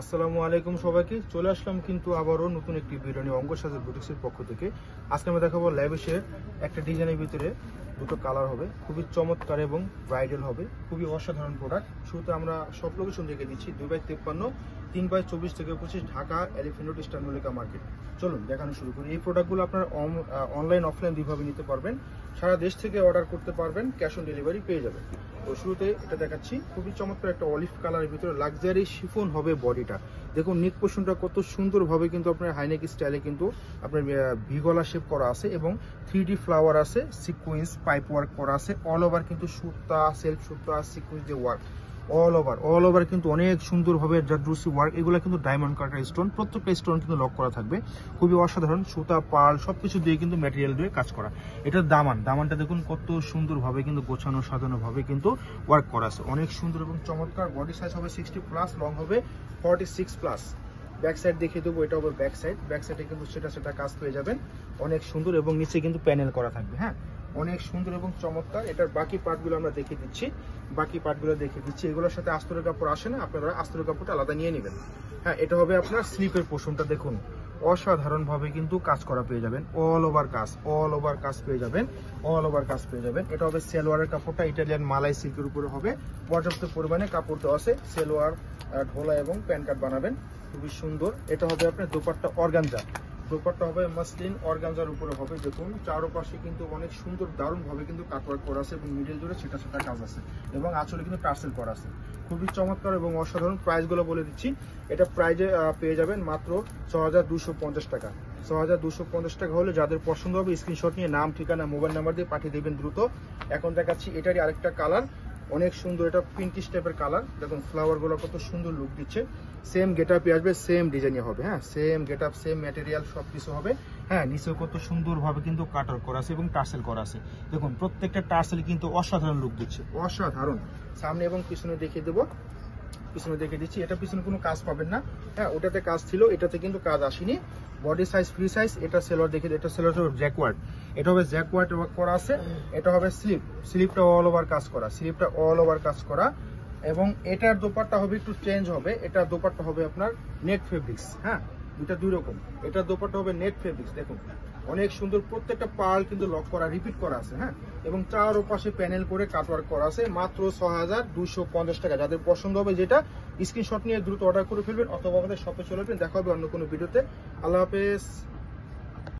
আসসালামু আলাইকুম সবাইকে। চলে আসলাম কিন্তু আবারও নতুন একটি ভিডিও নিয়ে অঙ্গ সাজের বুটিক্সের পক্ষ থেকে। আজকে আমরা দেখাবো ল্যাভিশের একটা ডিজাইনের ভিতরে দুটো কালার হবে, খুবই চমৎকার এবং ব্রাইডাল হবে, খুবই অসাধারণ প্রোডাক্ট। শুরুতে আমরা সব লোকেশন দেখে দিচ্ছি 2/53, 3/24 থেকে 25, Dhaka elephant road eastern Mallika market. চলুন দেখানো শুরু করি। এই প্রোডাক্টগুলো আপনারা অনলাইন অফলাইন দুইভাবে নিতে পারবেন, সারা দেশ থেকে অর্ডার করতে পারবেন, ক্যাশ অন ডেলিভারি পেয়ে যাবেন। তো শুরুতে এটা দেখাচ্ছি, খুবই চমৎকার একটা অলিভ কালারের ভিতরে লাক্সারি শিফন হবে বডিটা। দেখুন নেক পোর্শনটা কত সুন্দরভাবে কিন্তু আপনার হাইনেক স্টাইলে কিন্তু আপনার ভিগলা শেপ করা আছে এবং 3D ফ্লাওয়ার আছে, সিকোয়েন্স পাইপ ওয়ার্ক করা আছে, অল ওভার কিন্তু সুতা, সেলফ সুতা, সিকোয়েন্স যে ওয়ার্ক অল ওভার কিন্তু অনেক সুন্দরভাবে জাদ্রুসি ওয়ার্ক। এগুলো কিন্তু ডায়মন্ড কাটার স্টোন, প্রত্যেকটা স্টোন কিন্তু লক করা থাকবে, খুবই অসাধারণ। সুতা, পার্ল সবকিছু দিয়ে কিন্তু ম্যাটেরিয়াল দিয়ে কাজ করা। এটার দামানটা দেখুন কত সুন্দরভাবে কিন্তু গোছানো সাজানো ভাবে কিন্তু ওয়ার্ক করা আছে, অনেক সুন্দর এবং চমৎকার। বডি সাইজ হবে 60+, লং হবে 46+। ব্যাক সাইড দেখিয়ে দেবো, এটা হবে ব্যাক সাইডে কিন্তু সেটা কাজ পেয়ে যাবেন, অনেক সুন্দর এবং নিচে কিন্তু প্যানেল করা থাকবে। হ্যাঁ, অনেক সুন্দর এবং চমৎকার। এটার বাকি পার্টগুলো আমরা দেখিয়ে দিচ্ছি, এগুলোর সাথে আস্তরের কাপড় আসে না, আপনারা আস্তরের কাপড়টা আলাদা নিয়ে নেবেন। হ্যাঁ, এটা হবে আপনার স্লিপের পোর্শনটা, দেখুন অসাধারণ ভাবে কিন্তু কাজ করা পেয়ে যাবেন, অল ওভার কাজ পেয়ে যাবেন। এটা হবে সেলোয়ারের কাপড়টা, ইটালিয়ান মালাই সিল্কের উপরে হবে, পর্যাপ্ত পরিমাণে কাপড় দেওয়া আছে। সেলোয়ার, ঢোলা এবং প্যান্ট কাট বানাবেন, খুবই সুন্দর। এটা হবে আপনার দোপাট্টা অর্গানজা, দোপাট্টা হবে মাসলিন অর্গানজার উপরে হবে। দেখুন চারপাশে কিন্তু অনেক সুন্দর দারুণ ভাবে কিন্তু কাটওয়ার্ক করা আছে এবং মিডল জুড়ে ছোটা কাজ আছে এবং আঁচলে কিন্তু টার্সেল করা আছে, খুবই চমৎকার এবং অসাধারণ। প্রাইসগুলো বলে দিচ্ছি, এটা প্রাইজে পেয়ে যাবেন মাত্র 6250 টাকা। 6250 টাকা হলে যাদের পছন্দ হবে স্ক্রিনশট নিয়ে নাম, ঠিকানা, মোবাইল নাম্বার দিয়ে পাঠিয়ে দেবেন দ্রুত। এখন দেখাচ্ছি এটারই আরেকটা কালার, অনেক সুন্দর, এটা পিঙ্কিশ টাইপের কালার। দেখুন ফ্লাওয়ার গুলো কত সুন্দর লুক দিচ্ছে, সেম গেটআপে আসবে, সেম ডিজাইনে হবে। হ্যাঁ, সেম গেটআপ, সেম ম্যাটেরিয়াল সবকিছু হবে। হ্যাঁ, নিচেও কত সুন্দর ভাবে কিন্তু কাটার করা আছে এবং টার্সেল করা আছে। দেখুন প্রত্যেকটা টার্সেল কিন্তু অসাধারণ লুক দিচ্ছে, অসাধারণ। সামনে এবং পিছনে দেখিয়ে দেবো, পিছনে দেখে দিচ্ছি। এটা পিছনে কোনো কাজ পাবেন না। হ্যাঁ, ওটাতে কাজ ছিল, এটাতে কিন্তু কাজ আসেনি। Body size free size. এটা সেলোয়ার দেখে, এটা সেলোয়ার হবে জ্যাকওয়ার্ড, এটা হবে জ্যাকওয়ার্ড ওয়ার্ক করা আছে। এটা হবে স্লিপটা অল ওভার কাজ করা এবং এটার দোপাট্টা হবে একটু চেঞ্জ হবে। এটার দোপাট্টা হবে আপনার নেট ফেব্রিক্স। হ্যাঁ, দুটা দুই রকম। এটার দোপাট্টা হবে নেট ফেব্রিক্স, দেখুন অনেক সুন্দর। প্রত্যেকটা পার্ল কিন্তু লক করা, রিপিট করা আছে। হ্যাঁ, এবং চারপাশে প্যানেল করে কাটওয়ার্ক করা আছে, মাত্র 6250 টাকা। যাদের পছন্দ হবে যেটা স্ক্রিনশট নিয়ে দ্রুত অর্ডার করে ফেলবেন অথবা আমাদের শপে চলে আসবেন। দেখা হবে অন্য কোনো ভিডিওতে। আল্লাহ হাফেজ।